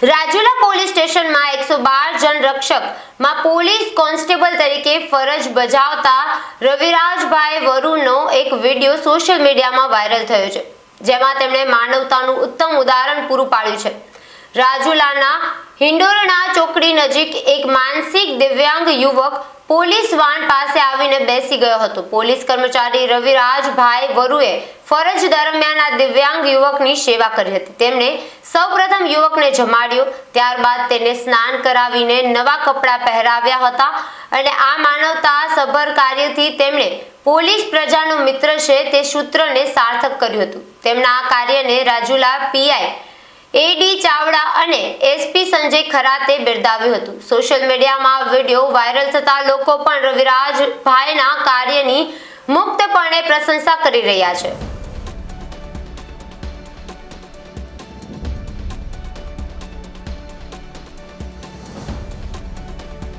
Rajula police સ્ટેશનમાં 112 જન રક્ષકમાં police constable તરીકે ફરજ બજાવતા રવિરાજભાઈ વરુનો એક વિડીયો સોશિયલ મીડિયામાં વાયરલ થયો છે, જેમાં તેમણે માનવતાનું ઉત્તમ ઉદાહરણ પૂરું પાડ્યું છે। રાજુલાના હિંડોરણા ચોકડી નજીક એક માનસિક દિવ્યાંગ યુવક પોલીસ વાન પાસે આવીને બેસી ગયો હતો। પોલીસ કર્મચારી રવિરાજભાઈ વરુએ ફરજ દરમિયાન આ દિવ્યાંગ યુવકની સેવા કરી હતી। તેમણે સૌપ્રથમ યુવકને જમાડ્યો, ત્યારબાદ તેને સ્નાન કરાવીને નવા કપડાં પહેરાવ્યા હતા અને આ માનવતા સભર કાર્યથી તેમણે પોલીસ પ્રજાનો મિત્ર છે તે સૂત્રને સાર્થક કર્યું હતું। તેમના આ કાર્યને રાજુલા પીઆઈ એડી ચાવડા અને એસપી સંજય ખરાતે બિરદાવ્યું હતું। સોશિયલ મીડિયામાં વિડીયો વાયરલ થતા લોકો પણ રવિરાજભાઈના કાર્યની મુક્તપણે પ્રશંસા કરી રહ્યા છે।